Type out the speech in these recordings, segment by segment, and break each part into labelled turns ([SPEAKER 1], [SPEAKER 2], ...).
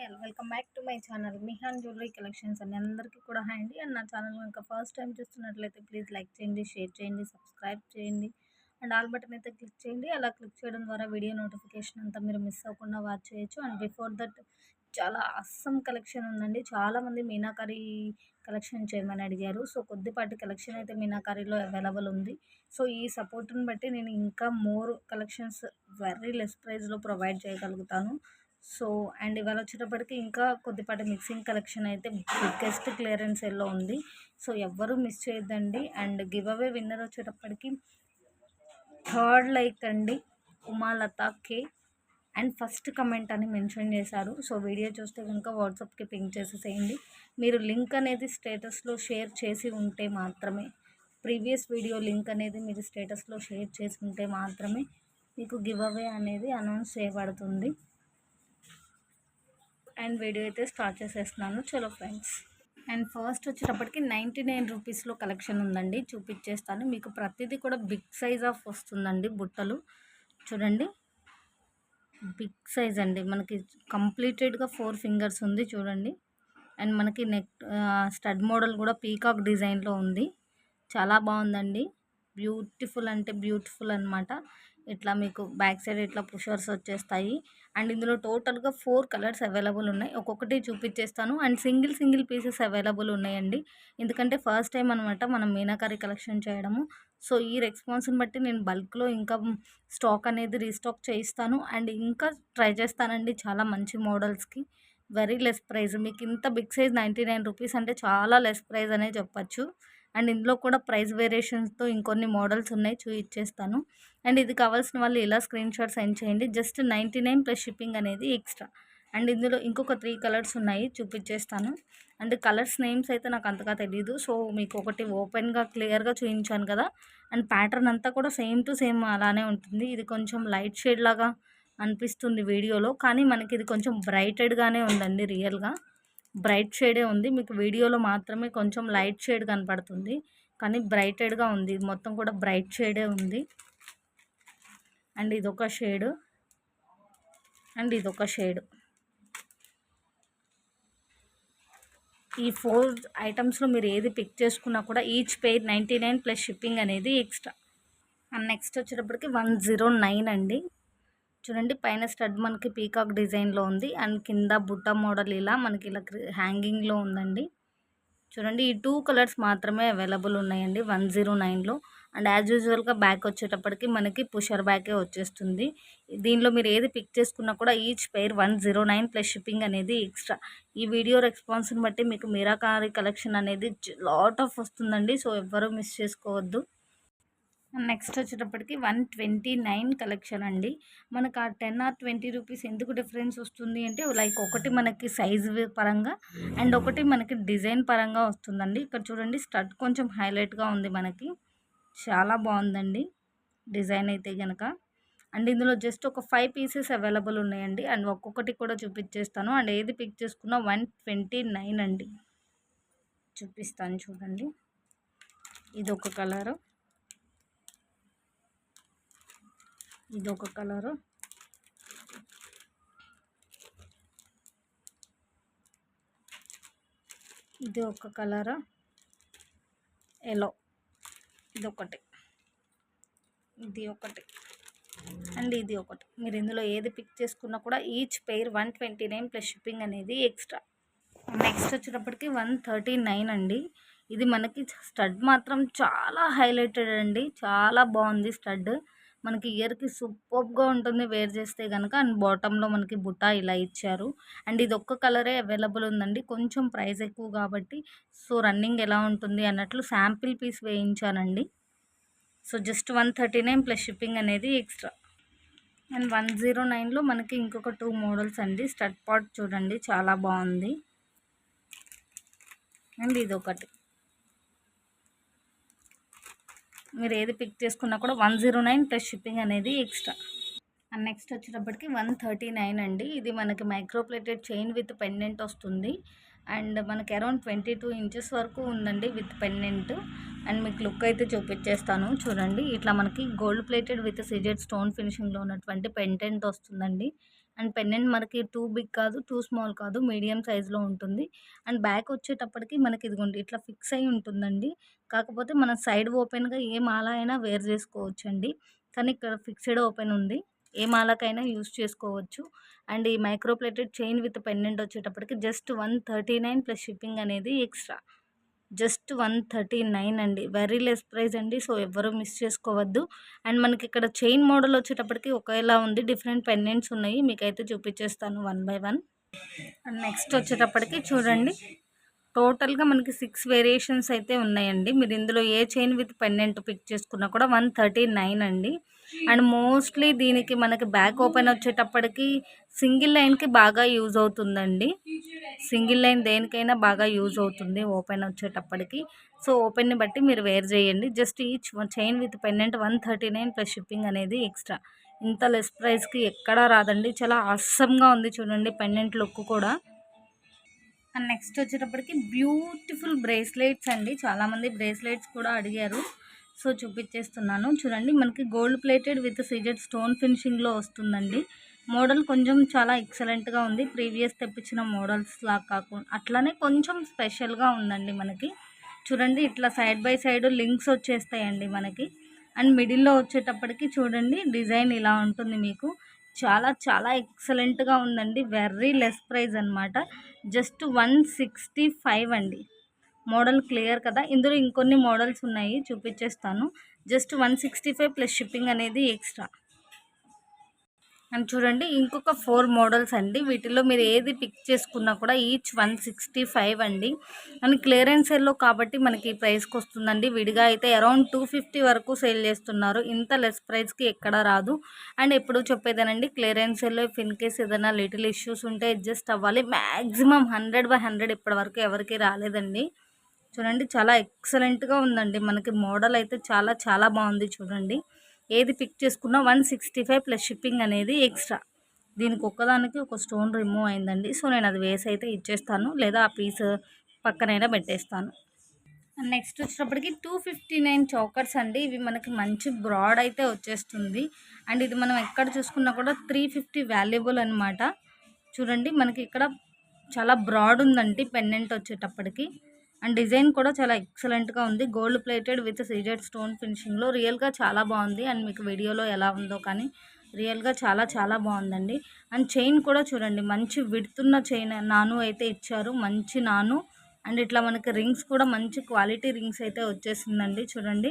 [SPEAKER 1] Welcome back to my channel Mihan jewellery collections అని అందరికీ కూడా హాయ్ అండి. అండ్ నా ఛానల్ కనుక ఫస్ట్ టైం చూస్తున్నట్లయితే ప్లీజ్ లైక్ చేయండి, షేర్ చేయండి, సబ్స్క్రైబ్ చేయండి అండ్ ఆల్ బటన్ అయితే క్లిక్ చేయండి. అలా క్లిక్ చేయడం ద్వారా వీడియో నోటిఫికేషన్ అంతా మీరు మిస్ అవ్వకుండా వాచ్ చేయొచ్చు. అండ్ బిఫోర్ దట్ చాలా అస్సం కలెక్షన్ ఉందండి. చాలామంది మీనాకరీ కలెక్షన్ చేయమని అడిగారు. సో కొద్దిపాటి కలెక్షన్ అయితే మీనాకరీలో అవైలబుల్ ఉంది. సో ఈ సపోర్ట్ని బట్టి నేను ఇంకా మోర్ కలెక్షన్స్ వెరీ లెస్ ప్రైస్లో ప్రొవైడ్ చేయగలుగుతాను. సో అండ్ ఇవాళ వచ్చేటప్పటికి ఇంకా కొద్దిపాటి మిక్సింగ్ కలెక్షన్ అయితే బిగ్గెస్ట్ క్లియరెన్స్ సేల్లో ఉంది. సో ఎవ్వరూ మిస్ చేయొద్దండి. అండ్ గివ్ అవే విన్నర్ వచ్చేటప్పటికి థర్డ్ లైక్ అండి ఉమాలత కే అండ్ ఫస్ట్ కమెంట్ అని మెన్షన్ చేశారు. సో వీడియో చూస్తే కనుక వాట్సాప్కి పింక్ చేసేసేయండి. మీరు లింక్ అనేది స్టేటస్లో షేర్ చేసి ఉంటే మాత్రమే, ప్రీవియస్ వీడియో లింక్ అనేది మీరు స్టేటస్లో షేర్ చేసి ఉంటే మాత్రమే మీకు గివ్ అవే అనేది అనౌన్స్ చేయబడుతుంది. అండ్ వీడియో అయితే స్టార్ట్ చేసేస్తున్నాను. చలో ఫ్రెండ్స్. అండ్ ఫస్ట్ వచ్చేటప్పటికి 99 రూపీస్లో కలెక్షన్ ఉందండి, చూపించేస్తాను మీకు. ప్రతిదీ కూడా బిగ్ సైజ్ ఆఫ్ వస్తుందండి. బుట్టలు చూడండి, బిగ్ సైజ్ అండి. మనకి కంప్లీటెడ్గా 4 ఫింగర్స్ ఉంది చూడండి. అండ్ మనకి నెక్ స్టడ్ మోడల్ కూడా పీకాక్ డిజైన్లో ఉంది. చాలా బాగుందండి. బ్యూటిఫుల్ అంటే బ్యూటిఫుల్ అనమాట. ఇట్లా మీకు బ్యాక్ సైడ్ ఇట్లా పుషర్స్ వచ్చేస్తాయి. అండ్ ఇందులో టోటల్గా 4 కలర్స్ అవైలబుల్ ఉన్నాయి. ఒక్కొక్కటి చూపించేస్తాను. అండ్ సింగిల్ పీసెస్ అవైలబుల్ ఉన్నాయండి. ఎందుకంటే ఫస్ట్ టైం అనమాట మనం మీనాకరీ కలెక్షన్ చేయడము. సో ఈ రెస్పాన్స్ని బట్టి నేను బల్క్లో ఇంకా స్టాక్ అనేది రీస్టాక్ చేయిస్తాను. అండ్ ఇంకా ట్రై చేస్తానండి చాలా మంచి మోడల్స్కి వెరీ లెస్ ప్రైస్. మీకు ఇంత బిగ్ సైజ్ 99 రూపీస్ అంటే చాలా లెస్ ప్రైస్ అనే చెప్పచ్చు. అండ్ ఇందులో కూడా ప్రైస్ వేరియేషన్స్తో ఇంకొన్ని మోడల్స్ ఉన్నాయి, చూపించేస్తాను. అండ్ ఇది కావాల్సిన వాళ్ళు ఇలా స్క్రీన్ షాట్ సెండ్ చేయండి. జస్ట్ 99 ప్లస్ షిప్పింగ్ అనేది ఎక్స్ట్రా. అండ్ ఇందులో ఇంకొక 3 కలర్స్ ఉన్నాయి, చూపించేస్తాను. అండ్ కలర్స్ నేమ్స్ అయితే నాకు అంతగా తెలీదు. సో మీకు ఒకటి ఓపెన్గా క్లియర్గా చూపించాను కదా. అండ్ ప్యాటర్న్ అంతా కూడా సేమ్ టు సేమ్ అలానే ఉంటుంది. ఇది కొంచెం లైట్ షేడ్ లాగా అనిపిస్తుంది వీడియోలో, కానీ మనకి ఇది కొంచెం బ్రైటెడ్గానే ఉందండి. రియల్గా బ్రైట్ షేడే ఉంది. మీకు వీడియోలో మాత్రమే కొంచెం లైట్ షేడ్ కనపడుతుంది, కానీ బ్రైటెడ్గా ఉంది. ఇది మొత్తం కూడా బ్రైట్ షేడే ఉంది. అండ్ ఇదొక షేడ్, అండ్ ఇదొక షేడ్. ఈ 4 ఐటమ్స్లో మీరు ఏది పిక్ చేసుకున్నా కూడా ఈచ్ పెయిర్ 99 ప్లస్ షిప్పింగ్ అనేది ఎక్స్ట్రా. అండ్ నెక్స్ట్ వచ్చేటప్పటికి 109 అండి. చూడండి, పైన స్టడ్ మనకి పీకాక్ డిజైన్లో ఉంది. అండ్ కింద బుట్ట మోడల్ ఇలా మనకి ఇలా హ్యాంగింగ్లో ఉందండి. చూడండి, ఈ 2 కలర్స్ మాత్రమే అవైలబుల్ ఉన్నాయండి 109లో. అండ్ యాజ్ యూజువల్గా బ్యాక్ వచ్చేటప్పటికి మనకి పుషర్ బ్యాకే వచ్చేస్తుంది. దీనిలో మీరు ఏది పిక్ చేసుకున్నా కూడా ఈచ్ పెయిర్ 109 ప్లస్ షిప్పింగ్ అనేది ఎక్స్ట్రా. ఈ వీడియో రెస్పాన్స్ని బట్టి మీకు మీనాకరీ కలెక్షన్ అనేది లాట్ ఆఫ్ వస్తుందండి. సో ఎవ్వరూ మిస్ చేసుకోవద్దు. నెక్స్ట్ వచ్చేటప్పటికి 129 కలెక్షన్ అండి. మనకు ఆ 10 ఆర్ 20 రూపీస్ ఎందుకు డిఫరెన్స్ వస్తుంది అంటే, లైక్ ఒకటి మనకి సైజు పరంగా అండ్ ఒకటి మనకి డిజైన్ పరంగా వస్తుందండి. ఇక్కడ చూడండి, స్టడ్ కొంచెం హైలైట్గా ఉంది మనకి, చాలా బాగుందండి డిజైన్ అయితే కనుక. అండ్ ఇందులో జస్ట్ ఒక 5 పీసెస్ అవైలబుల్ ఉన్నాయండి. అండ్ ఒక్కొక్కటి కూడా చూపించేస్తాను. అండ్ ఏది పిక్ చేసుకున్నా 129 అండి. చూపిస్తాను చూడండి. ఇదొక కలరు, ఇదొక కలరు, ఇది ఒక కలరు ఎల్లో, ఇదొకటి, ఇది ఒకటి అండ్ ఇది ఒకటి. మీరు ఇందులో ఏది పిక్ చేసుకున్నా కూడా ఈచ్ పెయిర్ 129 ప్లస్ షిప్పింగ్ అనేది ఎక్స్ట్రా. నెక్స్ట్ వచ్చేటప్పటికి 139 అండి. ఇది మనకి స్టడ్ మాత్రం చాలా హైలైటెడ్ అండి, చాలా బాగుంది స్టడ్. మనకి ఇయర్కి సూపర్గా ఉంటుంది వేర్ చేస్తే కనుక. అండ్ బాటంలో మనకి బుట్ట ఇలా ఇచ్చారు. అండ్ ఇది ఒక్క కలరే అవైలబుల్ ఉందండి, కొంచెం ప్రైస్ ఎక్కువ కాబట్టి. సో రన్నింగ్ ఎలా ఉంటుంది అన్నట్లు శాంపిల్ పీస్ వేయించానండి. సో జస్ట్ 139 ప్లస్ షిప్పింగ్ అనేది ఎక్స్ట్రా. అండ్ 109లో మనకి ఇంకొక 2 మోడల్స్ అండి. స్టడ్ పాట్ చూడండి, చాలా బాగుంది. అండ్ ఇదొకటి. మీరు ఏది పిక్ చేసుకున్నా కూడా 109 ప్లస్ షిప్పింగ్ అనేది ఎక్స్ట్రా. అండ్ నెక్స్ట్ వచ్చేటప్పటికి 139 అండి. ఇది మనకి మైక్రోప్లేటెడ్ చైన్ విత్ పెండెంట్ వస్తుంది. అండ్ మనకి అరౌండ్ 22 ఇంచెస్ వరకు ఉందండి విత్ పెండెంట్. అండ్ మీకు లుక్ అయితే చూపించేస్తాను చూడండి. ఇట్లా మనకి gold plated with CZ stone ఫినిషింగ్లో ఉన్నటువంటి పెండెంట్ వస్తుందండి. అండ్ పెండెంట్ మనకి టూ బిగ్ కాదు, టూ స్మాల్ కాదు, మీడియం సైజ్‌లో ఉంటుంది. అండ్ బ్యాక్ వచ్చేటప్పటికి మనకి ఇదిగోండి ఇట్లా ఫిక్స్ అయ్యి ఉంటుందండి. కాకపోతే మనం సైడ్ ఓపెన్‌గా ఏ మాల అయినా వేర్ చేసుకోవచ్చండి. కానీ ఇక్కడ ఫిక్స్‌డ్ ఓపెన్ ఉంది. ఏ మాలకైనా యూజ్ చేసుకోవచ్చు. అండ్ ఈ micro plated chain with pendant వచ్చేటప్పటికి జస్ట్ 139 ప్లస్ షిప్పింగ్ అనేది ఎక్స్‌ట్రా. జస్ట్ 139 అండి. వెరీ లెస్ ప్రైస్ అండి. సో, ఎవ్వరు మిస్ చేసుకోవద్దు. అండ్ మనకిక్కడ చైన్ మోడల్ వచ్చేటప్పటికి ఒకేలా ఉంది. డిఫరెంట్ పెండెంట్స్ ఉన్నాయి. మీకైతే చూపించేస్తాను one by one. And next వచ్చేటప్పటికి చూడండి. టోటల్‌గా మనకి 6 వేరియేషన్స్ అయితే ఉన్నాయండి. మీరు ఇందులో ఏ చైన్ విత్ పెండెంట్ పిక్ చేసుకున్నా కూడా 139 అండి. అండ్ మోస్ట్‌లీ దీనికి మనకి బ్యాక్ ఓపెన్ వచ్చేటప్పటికి సింగిల్ లైన్‌కి బాగా యూజ్ అవుతుందండి. సింగిల్ లైన్ దేనికైనా బాగా యూజ్ అవుతుంది ఓపెన్ వచ్చేటప్పటికి. సో, ఓపెన్‌ని బట్టి మీరు వేర్ చేయండి. Just each chain with pendant 139 plus shipping అనేది ఎక్స్‌ట్రా. ఇంత లెస్ ప్రైస్‌కి ఎక్కడా రాదండి. చాలా ఆసమ్‌గా ఉంది చూడండి పెండెంట్ లుక్ కూడా. అండ్ నెక్స్ట్ వచ్చేటప్పటికి బ్యూటిఫుల్ బ్రేస్లెట్స్ అండి. చాలామంది బ్రేస్లెట్స్ కూడా అడిగారు. సో, చూపించేస్తున్నాను. చూడండి మనకి gold plated with CZ stone ఫినిషింగ్‌లో వస్తుందండి. మోడల్ కొంచెం చాలా ఎక్సలెంట్‌గా ఉంది. ప్రీవియస్ తెప్పించిన మోడల్స్‌లా అట్లనే కొంచెం స్పెషల్‌గా ఉందండి మనకి. చూడండి ఇట్లా సైడ్ బై సైడ్ లింక్స్ వచ్చేస్తాయండి మనకి. అండ్ మిడిల్‌లో వచ్చేటప్పటికి చూడండి డిజైన్ ఇలా ఉంటుంది మీకు. చాలా చాలా ఎక్సలెంట్‌గా ఉందండి. వెరీ లెస్ ప్రైస్ అనమాట. జస్ట్ 165 అండి. మోడల్ క్లియర్ కదా! ఇందులో ఇంకొన్ని మోడల్స్ ఉన్నాయి చూపించేస్తాను. జస్ట్ 165 ప్లస్ షిప్పింగ్ అనేది ఎక్స్‌ట్రా. అండ్ చూడండి ఇంకొక 4 మోడల్స్ అండి. వీటిలో మీరు ఏది పిక్ చేసుకున్నా కూడా ఈచ్ 165 అండి. అండ్ క్లియరెన్స్ సేల్‌లో కాబట్టి మనకి ఈ ప్రైస్‌కి వస్తుందండి. విడిగా అయితే అరౌండ్ 250 వరకు సేల్ చేస్తున్నారు. ఇంత లెస్ ప్రైస్‌కి ఎక్కడ రాదు. అండ్ ఎప్పుడు చెప్పేదేనండి క్లియరెన్స్ సేల్‌లో ఇఫ్ ఇన్ కేస్ ఏదైనా లిటిల్ ఇష్యూస్ ఉంటే అడ్జస్ట్ అవ్వాలి. మ్యాక్సిమం 100/100 ఇప్పటివరకు ఎవరికీ రాలేదండి. చూడండి చాలా ఎక్సలెంట్‌గా ఉందండి. మనకి మోడల్ అయితే చాలా చాలా బాగుంది చూడండి. ఏది పిక్ చేసుకున్నా 165 ప్లస్ షిప్పింగ్ అనేది ఎక్స్ట్రా. దీనికి ఒక్కదానికి ఒక స్టోన్ రిమూవ్ అయిందండి. సో, నేను అది వేసి అయితే ఇచ్చేస్తాను. లేదా ఆ పీస్ పక్కనైనా పెట్టేస్తాను. నెక్స్ట్ వచ్చేటప్పటికి 259 చోకర్స్ అండి. ఇవి మనకి మంచి బ్రాడ్ అయితే వచ్చేస్తుంది. అండ్ ఇది మనం ఎక్కడ చూసుకున్నా కూడా 350 వాల్యుబుల్ అనమాట. చూడండి మనకి ఇక్కడ చాలా బ్రాడ్ ఉందండి పెండెంట్ వచ్చేటప్పటికి. అండ్ డిజైన్ కూడా చాలా ఎక్సలెంట్‌గా ఉంది. Gold plated with CZ stone ఫినిషింగ్‌లో రియల్‌గా చాలా బాగుంది. అండ్ మీకు వీడియోలో ఎలా ఉందో కానీ రియల్‌గా చాలా చాలా బాగుందండి. అండ్ చైన్ కూడా చూడండి మంచి విడ్తున్న చైన్ నాను అయితే ఇచ్చారు. మంచి నాను. అండ్ ఇట్లా మనకి రింగ్స్ కూడా మంచి క్వాలిటీ రింగ్స్ అయితే వచ్చేసిందండి చూడండి.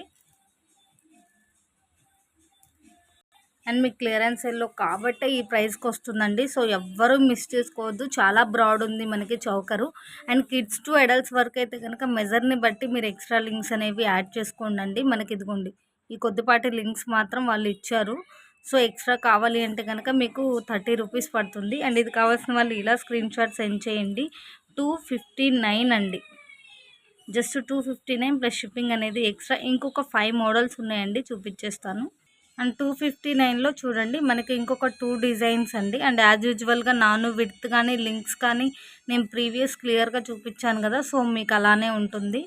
[SPEAKER 1] అండ్ మీకు క్లియరెన్స్ సేల్‌లో కాబట్టే ఈ ప్రైస్‌కి వస్తుందండి. సో, ఎవ్వరూ మిస్ చేసుకోవద్దు. చాలా బ్రాడ్ ఉంది మనకి choker. And kids to adults వరకు అయితే కనుక మెజర్‌ని బట్టి మీరు ఎక్స్ట్రా లింక్స్ అనేవి యాడ్ చేసుకోండి. మనకి ఇదిగోండి ఈ కొద్దిపాటి లింక్స్ మాత్రం వాళ్ళు ఇచ్చారు. సో, ఎక్స్ట్రా కావాలి అంటే కనుక మీకు 30 రూపీస్ పడుతుంది. అండ్ ఇది కావాల్సిన వాళ్ళు ఇలా స్క్రీన్ షాట్ సెండ్ చేయండి. 259 అండి. జస్ట్ 259 ప్లస్ షిప్పింగ్ అనేది ఎక్స్ట్రా. ఇంకొక 5 మోడల్స్ ఉన్నాయండి చూపించేస్తాను. అండ్ 259లో చూడండి మనకి ఇంకొక 2 డిజైన్స్ అండి. అండ్ యాజ్ యూజువల్‌గా నాను విడ్త్ కానీ లింక్స్ కానీ నేను ప్రీవియస్ క్లియర్‌గా చూపించాను కదా! సో, మీకు అలానే ఉంటుంది.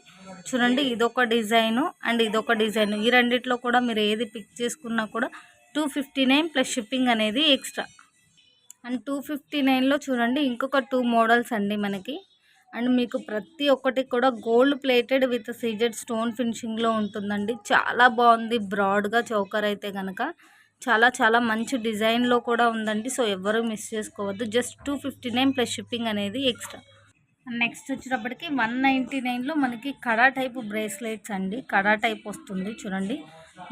[SPEAKER 1] చూడండి ఇదొక డిజైను అండ్ ఇదొక డిజైను. ఈ రెండిట్లో కూడా మీరు ఏది పిక్ చేసుకున్నా కూడా 259 ప్లస్ షిప్పింగ్ అనేది ఎక్స్ట్రా. అండ్ 259లో చూడండి ఇంకొక 2 మోడల్స్ అండి మనకి. అండ్ మీకు ప్రతి ఒక్కటి కూడా gold plated with CZ stone ఫినిషింగ్‌లో ఉంటుందండి. చాలా బాగుంది బ్రాడ్‌గా చోకర్ అయితే గనక. చాలా చాలా మంచి డిజైన్‌లో కూడా ఉందండి. సో, ఎవ్వరూ మిస్ చేసుకోవద్దు. జస్ట్ 259 ప్లస్ షిప్పింగ్ అనేది ఎక్స్ట్రా. నెక్స్ట్ వచ్చేటప్పటికి 199లో మనకి కడా టైప్ బ్రేస్లెట్స్ అండి. కడా టైప్ వస్తుంది చూడండి.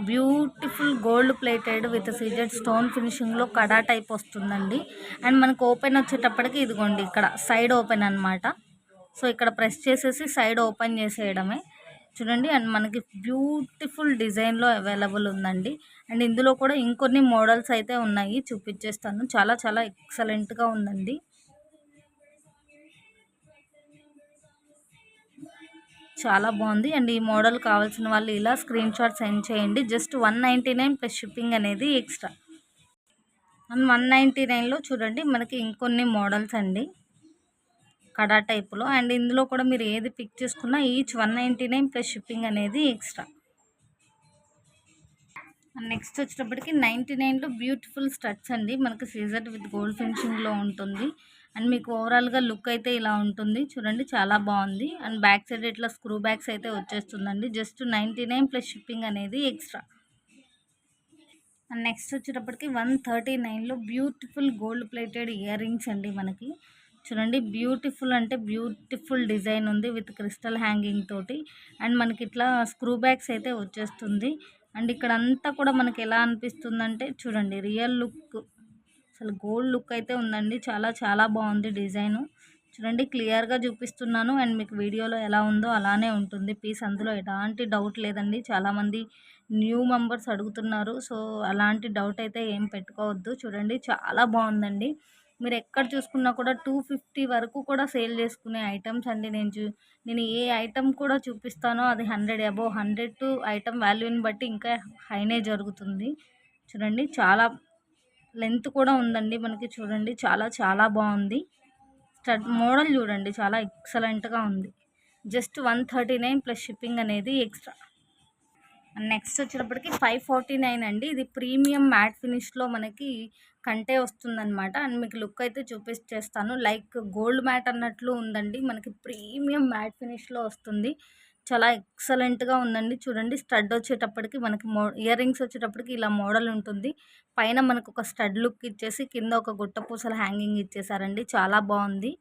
[SPEAKER 1] Beautiful gold plated with CZ stone ఫినిషింగ్‌లో కడా టైప్ వస్తుందండి. అండ్ మనకు ఓపెన్ వచ్చేటప్పటికి ఇదిగోండి ఇక్కడ సైడ్ ఓపెన్ అనమాట. సో, ఇక్కడ ప్రెస్ చేసేసి సైడ్ ఓపెన్ చేసేయడమే. చూడండి అండ్ మనకి బ్యూటిఫుల్ డిజైన్‌లో అవైలబుల్ ఉందండి. అండ్ ఇందులో కూడా ఇంకొన్ని మోడల్స్ అయితే ఉన్నాయి చూపించేస్తాను. చాలా చాలా ఎక్సలెంట్‌గా ఉందండి. చాలా బాగుంది. అండ్ ఈ మోడల్ కావాల్సిన వాళ్ళు ఇలా స్క్రీన్ షాట్ సెండ్ చేయండి. జస్ట్ 199 ప్లస్ షిప్పింగ్ అనేది ఎక్స్ట్రా. అండ్ 199లో చూడండి మనకి ఇంకొన్ని మోడల్స్ అండి కడా టైప్లో. అండ్ ఇందులో కూడా మీరు ఏది పిక్ చేసుకున్నా ఈచ్ 199 ప్లస్ షిప్పింగ్ అనేది ఎక్స్ట్రా. నెక్స్ట్ వచ్చేటప్పటికి 99లో బ్యూటిఫుల్ స్టడ్స్ అండి. మనకి సీజర్ విత్ గోల్డ్ ఫినిషింగ్లో ఉంటుంది. అండ్ మీకు ఓవరాల్గా లుక్ అయితే ఇలా ఉంటుంది చూడండి, చాలా బాగుంది. అండ్ బ్యాక్ సైడ్ ఇట్లా స్క్రూ బ్యాగ్స్ అయితే వచ్చేస్తుందండి. జస్ట్ 99 ప్లస్ షిప్పింగ్ అనేది ఎక్స్ట్రా. అండ్ నెక్స్ట్ వచ్చేటప్పటికి 139లో beautiful gold plated earrings అండి. మనకి చూడండి, బ్యూటిఫుల్ అంటే బ్యూటిఫుల్ డిజైన్ ఉంది విత్ క్రిస్టల్ హ్యాంగింగ్ తోటి. అండ్ మనకి ఇట్లా స్క్రూ బ్యాగ్స్ అయితే వచ్చేస్తుంది. అండ్ ఇక్కడ అంతా కూడా మనకి ఎలా అనిపిస్తుందంటే చూడండి, రియల్ లుక్, అసలు గోల్డ్ లుక్ అయితే ఉందండి. చాలా చాలా బాగుంది డిజైను. చూడండి, క్లియర్గా చూపిస్తున్నాను. అండ్ మీకు వీడియోలో ఎలా ఉందో అలానే ఉంటుంది పీస్, అందులో ఎలాంటి డౌట్ లేదండి. చాలామంది న్యూ మెంబర్స్ అడుగుతున్నారు, సో అలాంటి డౌట్ అయితే ఏం పెట్టుకోవద్దు. చూడండి, చాలా బాగుందండి. మీరు ఎక్కడ చూసుకున్నా కూడా 250 వరకు కూడా సేల్ చేసుకునే ఐటమ్స్ అండి. నేను ఏ ఐటమ్ కూడా చూపిస్తానో అది 100 అబోవ్, 100 టు ఐటమ్ వాల్యూని బట్టి ఇంకా హైనే జరుగుతుంది. చూడండి, చాలా లెంత్ కూడా ఉందండి మనకి. చూడండి, చాలా చాలా బాగుంది. స్టడ్ మోడల్ చూడండి, చాలా ఎక్సలెంట్గా ఉంది. జస్ట్ 139 ప్లస్ షిప్పింగ్ అనేది ఎక్స్ట్రా. నెక్స్ట్ వచ్చేటప్పటికి 549 అండి. ఇది ప్రీమియం మ్యాట్ ఫినిష్లో మనకి కంటే వస్తుందన్నమాట. అండ్ మీకు లుక్ అయితే చూపించేస్తాను. లైక్ గోల్డ్ మ్యాట్ అన్నట్లు ఉందండి. మనకి ప్రీమియం మ్యాట్ ఫినిష్లో వస్తుంది. చాలా ఎక్సలెంట్గా ఉందండి. చూడండి, స్టడ్ వచ్చేటప్పటికి మనకి ఇయర్ రింగ్స్ వచ్చేటప్పటికి ఇలా మోడల్ ఉంటుంది. పైన మనకు ఒక స్టడ్ లుక్ ఇచ్చేసి కింద ఒక గుట్ట పూసల హ్యాంగింగ్ ఇచ్చేసారండి. చాలా బాగుంది.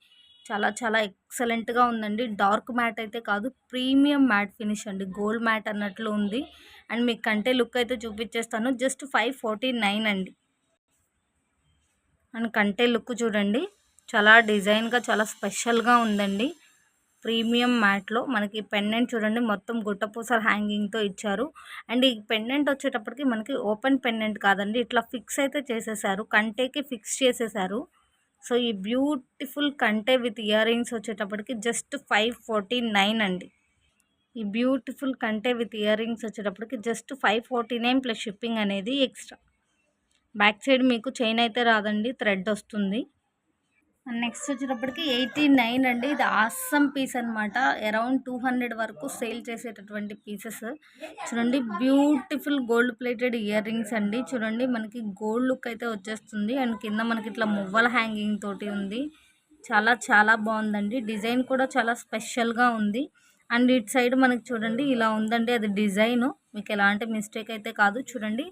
[SPEAKER 1] చాలా చాలా ఎక్సలెంట్గా ఉందండి. డార్క్ మ్యాట్ అయితే కాదు, ప్రీమియం మ్యాట్ ఫినిష్ అండి. గోల్డ్ మ్యాట్ అన్నట్లు ఉంది. అండ్ మీకు కంటే లుక్ అయితే చూపించేస్తాను. జస్ట్ 549 అండి. అండ్ కంటే లుక్ చూడండి, చాలా డిజైన్గా చాలా స్పెషల్గా ఉందండి. ప్రీమియం మ్యాట్లో మనకి పెండెంట్ చూడండి, మొత్తం గుట్టపూసల హ్యాంగింగ్తో ఇచ్చారు. అండ్ ఈ పెండెంట్ వచ్చేటప్పటికి మనకి ఓపెన్ పెండెంట్ కాదండి, ఇట్లా ఫిక్స్ అయితే చేసేసారు, కంటేకి ఫిక్స్ చేసేసారు. సో ఈ బ్యూటిఫుల్ కంటే విత్ ఇయర్ రింగ్స్ వచ్చేటప్పటికి జస్ట్ 549 అండి. ఈ బ్యూటిఫుల్ కంటే విత్ ఇయర్ రింగ్స్ వచ్చేటప్పటికి జస్ట్ 549 ప్లస్ షిప్పింగ్ అనేది ఎక్స్ట్రా. బ్యాక్ సైడ్ మీకు చైన్ అయితే రాదండి, థ్రెడ్ వస్తుంది. నెక్స్ట్ వచ్చేటప్పటికి 89 అండి. ఇది ఆసమ్ పీస్ అనమాట. అరౌండ్ 200 వరకు సేల్ చేసేటటువంటి పీసెస్. చూడండి, beautiful gold plated earrings అండి. చూడండి, మనకి గోల్డ్ లుక్ అయితే వచ్చేస్తుంది. అండ్ కింద మనకి ఇట్లా మువ్వల హ్యాంగింగ్ తోటి ఉంది. చాలా చాలా బాగుందండి. డిజైన్ కూడా చాలా స్పెషల్గా ఉంది. అండ్ ఇటు సైడ్ మనకి చూడండి ఇలా ఉందండి, అది డిజైన్. మీకు ఎలాంటి మిస్టేక్ అయితే కాదు. చూడండి,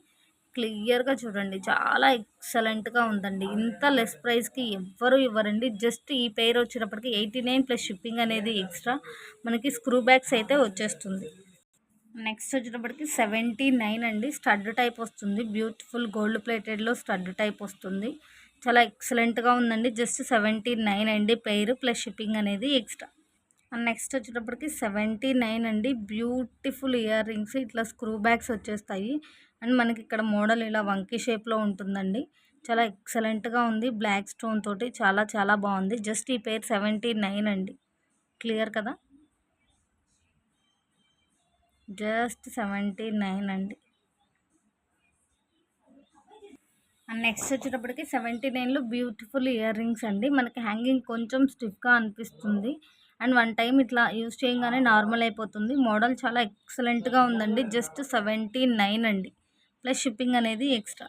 [SPEAKER 1] క్లియర్గా చూడండి, చాలా ఎక్సలెంట్గా ఉందండి. ఇంత లెస్ ప్రైస్కి ఎవ్వరు ఇవ్వరండి. జస్ట్ ఈ పేరు వచ్చేటప్పటికి 89 ప్లస్ షిప్పింగ్ అనేది ఎక్స్ట్రా. మనకి స్క్రూ బ్యాగ్స్ అయితే వచ్చేస్తుంది. నెక్స్ట్ వచ్చేటప్పటికి 79 అండి. స్టడ్ టైప్ వస్తుంది, బ్యూటిఫుల్ గోల్డ్ ప్లేటెడ్లో స్టడ్ టైప్ వస్తుంది. చాలా ఎక్సలెంట్గా ఉందండి. జస్ట్ 79 అండి పేరు, ప్లస్ షిప్పింగ్ అనేది ఎక్స్ట్రా. నెక్స్ట్ వచ్చేటప్పటికి 79 అండి. బ్యూటిఫుల్ ఇయర్ రింగ్స్, ఇట్లా స్క్రూ బ్యాగ్స్ వచ్చేస్తాయి. అండ్ మనకి ఇక్కడ మోడల్ ఇలా వంకీ షేప్లో ఉంటుందండి. చాలా ఎక్సలెంట్గా ఉంది, బ్లాక్ స్టోన్ తోటి చాలా చాలా బాగుంది. జస్ట్ ఈ పేరు 79 అండి. క్లియర్ కదా, జస్ట్ 79 అండి. అండ్ నెక్స్ట్ వచ్చేటప్పటికి 79లో బ్యూటిఫుల్ ఇయర్ రింగ్స్ అండి. మనకి హ్యాంగింగ్ కొంచెం స్టిఫ్గా అనిపిస్తుంది. అండ్ వన్ టైం ఇట్లా యూజ్ చేయగానే నార్మల్ అయిపోతుంది. మోడల్ చాలా ఎక్సలెంట్గా ఉందండి. జస్ట్ 79 అండి, ప్లస్ షిప్పింగ్ అనేది ఎక్స్ట్రా.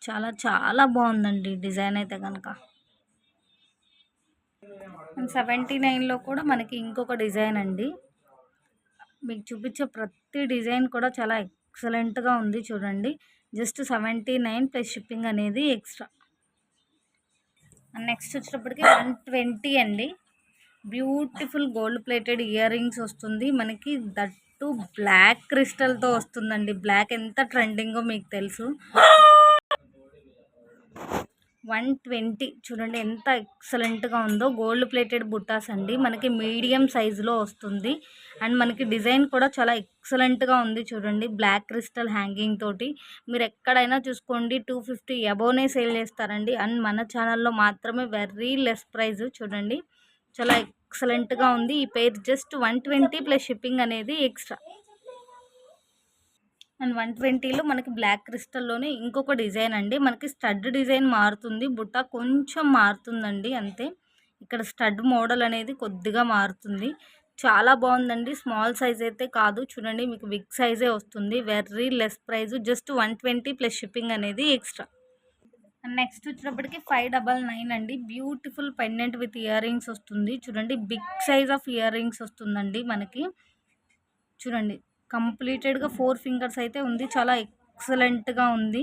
[SPEAKER 1] చాలా చాలా బాగుందండి డిజైన్ అయితే కనుక. అండ్ 79లో కూడా మనకి ఇంకొక డిజైన్ అండి. మీకు చూపించే ప్రతి డిజైన్ కూడా చాలా ఎక్సలెంట్గా ఉంది. చూడండి, జస్ట్ 79 ప్లస్ షిప్పింగ్ అనేది ఎక్స్ట్రా. నెక్స్ట్ వచ్చేటప్పటికి 120 అండి. Beautiful gold plated earrings వస్తుంది మనకి. దట్టు బ్లాక్ క్రిస్టల్తో వస్తుందండి. బ్లాక్ ఎంత ట్రెండింగో మీకు తెలుసు. 120 చూడండి ఎంత ఎక్సలెంట్గా ఉందో. గోల్డ్ ప్లేటెడ్ బుట్టాస్ అండి. మనకి మీడియం సైజులో వస్తుంది. అండ్ మనకి డిజైన్ కూడా చాలా ఎక్సలెంట్గా ఉంది. చూడండి, బ్లాక్ క్రిస్టల్ హ్యాంగింగ్ తోటి. మీరు ఎక్కడైనా చూసుకోండి 250 అబోవ్నే సేల్ చేస్తారండి. అండ్ మన ఛానల్లో మాత్రమే వెరీ లెస్ ప్రైస్. చూడండి, చాలా ఎక్సలెంట్గా ఉంది. ఈ పేరు జస్ట్ 120 ప్లస్ షిప్పింగ్ అనేది ఎక్స్ట్రా. అండ్ 120లో మనకి బ్లాక్ క్రిస్టల్లోనే ఇంకొక డిజైన్ అండి. మనకి స్టడ్ డిజైన్ మారుతుంది, బుట్ట కొంచెం మారుతుందండి అంతే. ఇక్కడ స్టడ్ మోడల్ అనేది కొద్దిగా మారుతుంది. చాలా బాగుందండి. స్మాల్ సైజ్ అయితే కాదు. చూడండి మీకు బిగ్ సైజే వస్తుంది. Very less price. Just 120 plus shipping అనేది ఎక్స్ట్రా. నెక్స్ట్ వచ్చేటప్పటికి 599 అండి. Beautiful pendant with earrings వస్తుంది. చూడండి big size of earrings వస్తుందండి మనకి. చూడండి కంప్లీటెడ్గా 4 ఫింగర్స్ అయితే ఉంది. చాలా ఎక్సలెంట్గా ఉంది.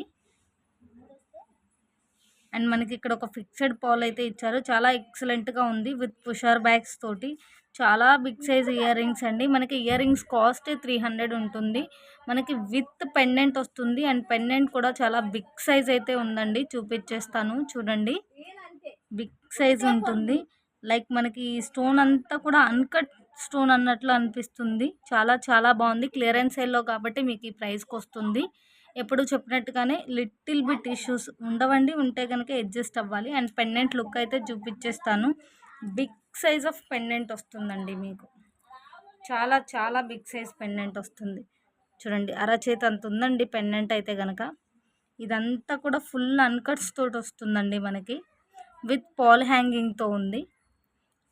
[SPEAKER 1] అండ్ మనకి ఇక్కడ ఒక ఫిక్స్డ్ పాల్ అయితే ఇచ్చారు. చాలా ఎక్సలెంట్గా ఉంది విత్ పుషర్ బ్యాగ్స్ తోటి. చాలా బిగ్ సైజ్ ఇయర్ రింగ్స్ అండి. మనకి ఇయర్ రింగ్స్ కాస్ట్ 300 ఉంటుంది. మనకి విత్ పెండెంట్ వస్తుంది. అండ్ పెండెంట్ కూడా చాలా బిగ్ సైజ్ అయితే ఉందండి. చూపించేస్తాను చూడండి. బిగ్ సైజ్ ఉంటుంది. లైక్ మనకి స్టోన్ అంతా కూడా అన్కట్ స్టోన్ అన్నట్లు అనిపిస్తుంది. చాలా చాలా బాగుంది. క్లియరెన్స్ సేల్లో కాబట్టి మీకు ఈ ప్రైస్కి వస్తుంది. ఎప్పుడు చెప్పినట్టుగానే లిటిల్ బిట్ ఇష్యూస్ ఉండవండి. ఉంటే కనుక అడ్జస్ట్ అవ్వాలి. అండ్ పెండెంట్ లుక్ అయితే చూపించేస్తాను. బిగ్ సైజ్ ఆఫ్ పెండెంట్ వస్తుందండి మీకు. చాలా చాలా బిగ్ సైజ్ పెండెంట్ వస్తుంది. చూడండి అరచేతి అంత ఉందండి పెండెంట్ అయితే కనుక. ఇదంతా కూడా ఫుల్ అన్కట్స్ తోటి వస్తుందండి మనకి. విత్ పాల్ హ్యాంగింగ్తో ఉంది.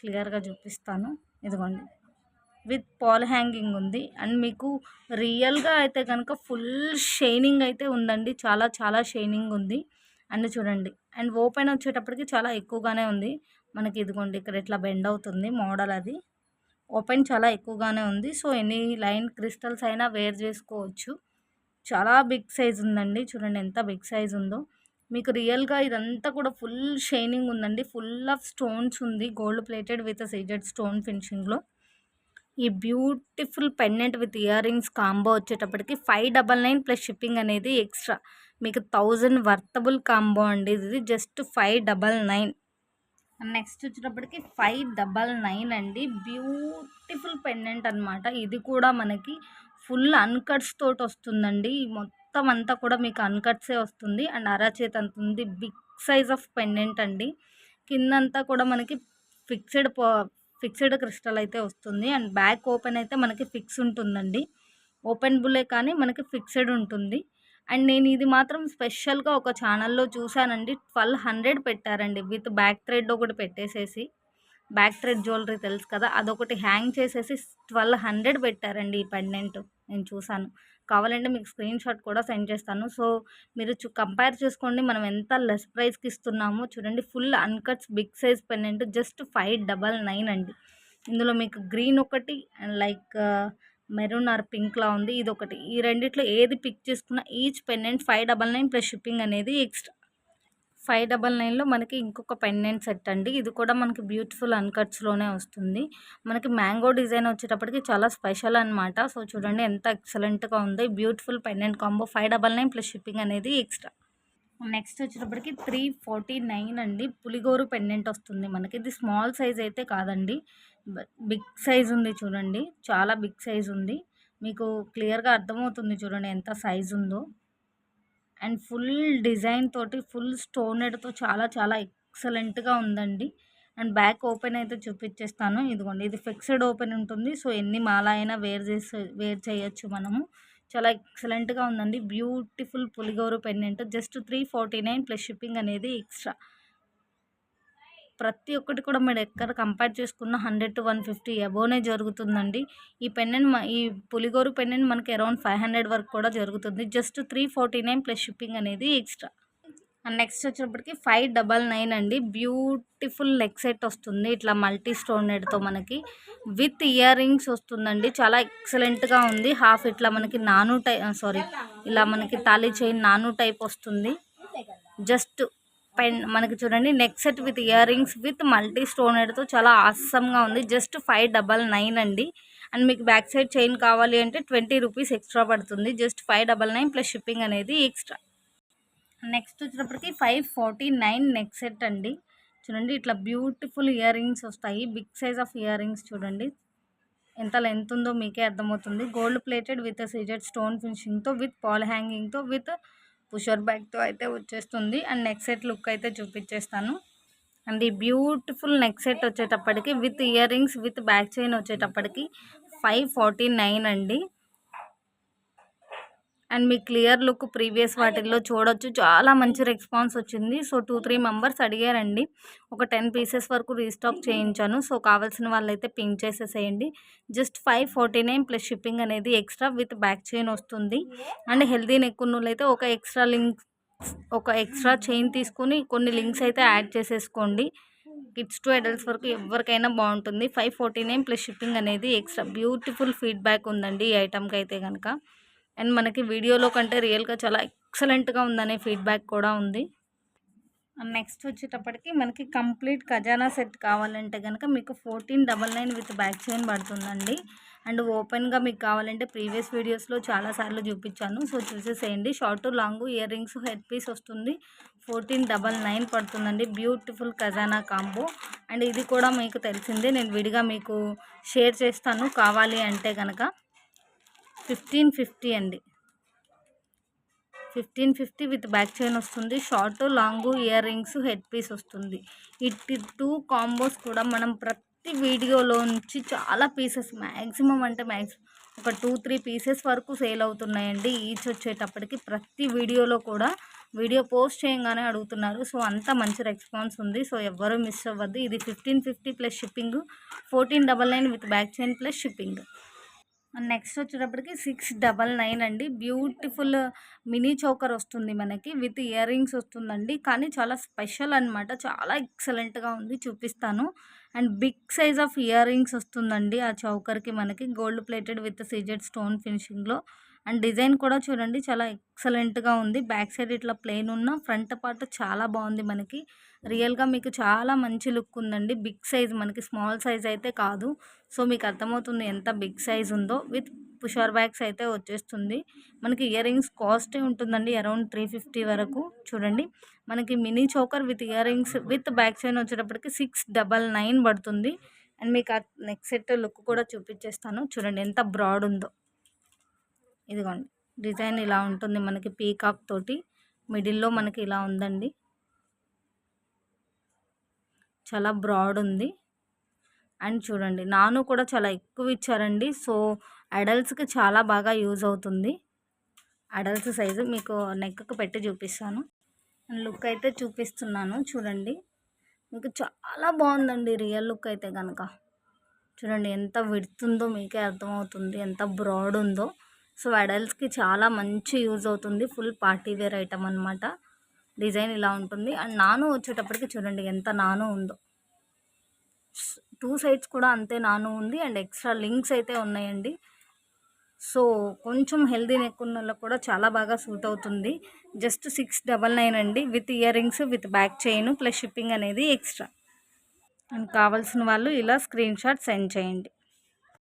[SPEAKER 1] క్లియర్గా చూపిస్తాను. ఇదిగోండి విత్ పాల్ హ్యాంగింగ్ ఉంది. అండ్ మీకు రియల్గా అయితే కనుక ఫుల్ షైనింగ్ అయితే ఉందండి. చాలా చాలా షైనింగ్ ఉంది. అండ్ చూడండి అండ్ ఓపెన్ వచ్చేటప్పటికి చాలా ఎక్కువగానే ఉంది మనకి. ఇదిగోండి ఇక్కడ ఇట్లా బెండ్ అవుతుంది మోడల్. అది ఓపెన్ చాలా ఎక్కువగానే ఉంది. సో ఎనీ లైన్ క్రిస్టల్స్ అయినా వేర్ చేసుకోవచ్చు. చాలా బిగ్ సైజ్ ఉందండి. చూడండి ఎంత బిగ్ సైజ్ ఉందో. మీకు రియల్గా ఇదంతా కూడా ఫుల్ షైనింగ్ ఉందండి. ఫుల్ ఆఫ్ స్టోన్స్ ఉంది. Gold plated with CZ stone ఫినిషింగ్లో. ఈ beautiful pendant with earrings combo వచ్చేటప్పటికి 599 ప్లస్ షిప్పింగ్ అనేది ఎక్స్ట్రా. మీకు 1000 వర్తబుల్ కాంబో అండి. ఇది జస్ట్ 599. నెక్స్ట్ వచ్చేటప్పటికి 599 అండి. బ్యూటిఫుల్ పెండెంట్ అనమాట. ఇది కూడా మనకి ఫుల్ అన్కట్స్ తోటి వస్తుందండి. మొత్తం అంతా కూడా మీకు అన్కట్సే వస్తుంది. అండ్ అరచేతి అంత ఉంది. బిగ్ సైజ్ ఆఫ్ పెండెంట్ అండి. కిందంతా కూడా మనకి ఫిక్స్డ్ ఫిక్స్డ్ క్రిస్టల్ అయితే వస్తుంది. అండ్ బ్యాక్ ఓపెన్ అయితే మనకి ఫిక్స్ ఉంటుందండి. ఓపెన్ బుల్లే కానీ మనకి ఫిక్స్డ్ ఉంటుంది. అండ్ నేను ఇది మాత్రం స్పెషల్గా ఒక ఛానల్లో చూశానండి. 1200 పెట్టారండి. విత్ బ్యాక్ థ్రెడ్ ఒకటి పెట్టేసేసి, బ్యాక్ థ్రెడ్ జ్యువెలరీ తెలుసు కదా, అదొకటి హ్యాంగ్ చేసేసి 1200 పెట్టారండి ఈ పెండెంట్. నేను చూశాను. కావాలంటే మీకు స్క్రీన్ షాట్ కూడా సెండ్ చేస్తాను. సో మీరు కంపేర్ చేసుకోండి మనం ఎంత లెస్ ప్రైస్కి ఇస్తున్నామో. చూడండి full uncuts big size pendant just 599 అండి. ఇందులో మీకు గ్రీన్ ఒకటి అండ్ లైక్ మెరూన్ ఆర్ పింక్లా ఉంది. ఇది ఒకటి. ఈ రెండిట్లో ఏది పిక్ చేసుకున్నా ఈచ్ పెండెంట్ 599 ప్లస్ షిప్పింగ్ అనేది ఎక్స్ట్రా. 599లో మనకి ఇంకొక పెండెంట్ సెట్ అండి. ఇది కూడా మనకి బ్యూటిఫుల్ అన్కట్స్లోనే వస్తుంది. మనకి మ్యాంగో డిజైన్ వచ్చేటప్పటికి చాలా స్పెషల్ అనమాట. సో చూడండి ఎంత ఎక్సలెంట్గా ఉంది. Beautiful pendant combo 599 plus shipping అనేది ఎక్స్ట్రా. నెక్స్ట్ వచ్చేటప్పటికి 349 అండి. పులిగోరు పెండెంట్ వస్తుంది మనకి. ఇది స్మాల్ సైజ్ అయితే కాదండి, బిగ్ సైజ్ ఉంది. చూడండి చాలా బిగ్ సైజ్ ఉంది. మీకు క్లియర్గా అర్థమవుతుంది చూడండి ఎంత సైజ్ ఉందో. అండ్ ఫుల్ డిజైన్ తోటి ఫుల్ స్టోనెడ్తో చాలా చాలా ఎక్సలెంట్గా ఉందండి. అండ్ బ్యాక్ ఓపెన్ అయితే చూపించేస్తాను. ఇదిగోండి ఇది ఫిక్స్డ్ ఓపెన్ ఉంటుంది. సో ఎన్ని మాల అయినా వేర్ చేయొచ్చు మనము. చాలా ఎక్సలెంట్గా ఉందండి. బ్యూటిఫుల్ పులిగోరు పెండెంట్ జస్ట్ 349 ప్లస్ షిప్పింగ్ అనేది ఎక్స్ట్రా. ప్రతి ఒక్కటి కూడా మీరు ఎక్కడ కంపేర్ చేసుకున్న 100 to 150 అబోనే జరుగుతుందండి. ఈ పెండెంట్ ఈ పులిగోరు పెండెంట్ మనకి అరౌండ్ 500 వరకు కూడా జరుగుతుంది. జస్ట్ 349 ప్లస్ షిప్పింగ్ అనేది ఎక్స్ట్రా. అండ్ నెక్స్ట్ వచ్చేటప్పటికి 599 అండి. బ్యూటిఫుల్ నెక్ సెట్ వస్తుంది. ఇట్లా మల్టీ స్టోనెడ్తో మనకి విత్ ఇయర్ రింగ్స్ వస్తుందండి. చాలా ఎక్సలెంట్గా ఉంది. హాఫ్ ఇట్లా మనకి ఇలా మనకి తాళీ చైన్ నాను టైప్ వస్తుంది. జస్ట్ మనకి చూడండి neck set with earrings with multi స్టోనెడ్తో చాలా ఆసమ్గా ఉంది. జస్ట్ 599 అండి. అండ్ మీకు బ్యాక్ సైడ్ చైన్ కావాలి అంటే 20 రూపీస్ ఎక్స్ట్రా పడుతుంది. జస్ట్ 599 ప్లస్ షిప్పింగ్ అనేది ఎక్స్ట్రా. నెక్స్ట్ వచ్చేటప్పటికి 549 నెక్ సెట్ అండి. చూడండి ఇట్లా బ్యూటిఫుల్ ఇయర్ రింగ్స్ వస్తాయి. Big size of earrings చూడండి ఎంత లెంత్ ఉందో మీకే అర్థమవుతుంది. Gold plated with CZ stone ఫినిషింగ్తో విత్ పాల్ హ్యాంగింగ్తో విత్ పుషర్ బ్యాగ్తో అయితే వచ్చేస్తుంది. అండ్ నెక్ సెట్ లుక్ అయితే చూపించేస్తాను. అండ్ ఈ బ్యూటిఫుల్ నెక్ సెట్ వచ్చేటప్పటికి with earrings with back chain వచ్చేటప్పటికి 549 అండి. And me clear look previous వాటిల్లో చూడొచ్చు, చాలా మంచి రెస్పాన్స్ వచ్చింది. సో 2-3 మెంబర్స్ అడిగారండి, ఒక 10 పీసెస్ వరకు రీస్టాక్ చేయించాను. సో కావాల్సిన వాళ్ళైతే పింక్ చేసేసేయండి. జస్ట్ 549 ప్లస్ షిప్పింగ్ అనేది ఎక్స్ట్రా విత్ బ్యాక్ చైన్ వస్తుంది. అండ్ హెల్దీ నెక్ ఉన్నోళ్ళైతే ఒక ఎక్స్ట్రా చైన్ తీసుకుని కొన్ని లింక్స్ అయితే యాడ్ చేసేసుకోండి. కిడ్స్ టు అడల్ట్స్ వరకు ఎవరికైనా బాగుంటుంది. 549 ప్లస్ షిప్పింగ్ అనేది ఎక్స్ట్రా. బ్యూటిఫుల్ ఫీడ్బ్యాక్ ఉందండి ఈ ఐటమ్కి అయితే కనుక. అండ్ మనకి వీడియోలో కంటే రియల్గా చాలా ఎక్సలెంట్గా ఉందనే ఫీడ్బ్యాక్ కూడా ఉంది. నెక్స్ట్ వచ్చేటప్పటికి మనకి కంప్లీట్ ఖజానా సెట్ కావాలంటే కనుక మీకు 1499 విత్ బ్యాక్ చైన్ పడుతుందండి. అండ్ ఓపెన్గా మీకు కావాలంటే ప్రీవియస్ వీడియోస్లో చాలాసార్లు చూపించాను, సో చూసేసేయండి. Short long ear rings head piece వస్తుంది. 1499 పడుతుందండి. బ్యూటిఫుల్ ఖజానా కాంబో. అండ్ ఇది కూడా మీకు తెలిసిందే, నేను విడిగా మీకు షేర్ చేస్తాను కావాలి అంటే కనుక. 1550 అండి. 1550 విత్ బ్యాక్ చైన్ వస్తుంది. Short long ear rings head piece వస్తుంది. ఈ 2 కాంబోస్ కూడా మనం ప్రతి వీడియోలో నుంచి చాలా పీసెస్ మ్యాక్సిమం ఒక 2-3 పీసెస్ వరకు సేల్ అవుతున్నాయండి ఈచ్ వచ్చేటప్పటికి. ప్రతి వీడియోలో కూడా వీడియో పోస్ట్ చేయగానే అడుగుతున్నారు. సో అంత మంచి రెస్పాన్స్ ఉంది. సో ఎవ్వరూ మిస్ అవ్వద్దు. ఇది 1550 plus shipping, 1499 with back chain plus shipping. Next వచ్చేటప్పటికి 699 అండి. బ్యూటిఫుల్ మినీ చోకర్ వస్తుంది మనకి, విత్ ఇయర్ రింగ్స్ వస్తుందండి. కానీ చాలా స్పెషల్ అనమాట, చాలా ఎక్సలెంట్గా ఉంది, చూపిస్తాను. And big size of earrings వస్తుందండి ఆ చౌకర్కి మనకి, gold plated with CZ stone ఫినిషింగ్లో. అండ్ డిజైన్ కూడా చూడండి చాలా ఎక్సలెంట్గా ఉంది. బ్యాక్ సైడ్ ఇట్లా ప్లెయిన్ ఉన్న, ఫ్రంట్ పార్ట్ చాలా బాగుంది మనకి. రియల్గా మీకు చాలా మంచి లుక్ ఉందండి. బిగ్ సైజ్ మనకి, స్మాల్ సైజ్ అయితే కాదు. సో మీకు అర్థమవుతుంది ఎంత బిగ్ సైజ్ ఉందో. విత్ పుషర్ బ్యాగ్స్ అయితే వచ్చేస్తుంది మనకి. ఇయర్ రింగ్స్ కాస్టే ఉంటుందండి, అరౌండ్ 350 వరకు. చూడండి మనకి mini choker with earrings with back chain వచ్చేటప్పటికి 699 పడుతుంది. అండ్ మీకు ఆ నెక్ సెట్ లుక్ కూడా చూపించేస్తాను. చూడండి ఎంత బ్రాడ్ ఉందో. ఇదిగోండి డిజైన్ ఇలా ఉంటుంది మనకి, పీకాక్ తోటి మిడిల్లో మనకి ఇలా ఉందండి, చాలా బ్రాడ్ ఉంది. అండ్ చూడండి నాను కూడా చాలా ఎక్కువ ఇచ్చారండి. సో అడల్ట్స్కి చాలా బాగా యూజ్ అవుతుంది. అడల్ట్స్ సైజు మీకు నెక్కి పెట్టి చూపిస్తాను. అండ్ లుక్ అయితే చూపిస్తున్నాను చూడండి. మీకు చాలా బాగుందండి రియల్ లుక్ అయితే కనుక. చూడండి ఎంత విడుతుందో మీకే అర్థమవుతుంది, ఎంత బ్రాడ్ ఉందో. సో అడల్ట్స్కి చాలా మంచి యూజ్ అవుతుంది. ఫుల్ పార్టీ వేర్ ఐటమ్ అనమాట. డిజైన్ ఇలా ఉంటుంది. అండ్ నాను వచ్చేటప్పటికి చూడండి ఎంత నాను ఉందో. 2 సైడ్స్ కూడా అంతే నాను ఉంది. అండ్ ఎక్స్ట్రా లింక్స్ అయితే ఉన్నాయండి. సో కొంచెం హెల్దీ నెక్ ఉన్న వాళ్ళకి కూడా చాలా బాగా సూట్ అవుతుంది. జస్ట్ 699 అండి, with earrings with back chain plus shipping అనేది ఎక్స్ట్రా. అండ్ కావాల్సిన వాళ్ళు ఇలా స్క్రీన్ షాట్ సెండ్ చేయండి.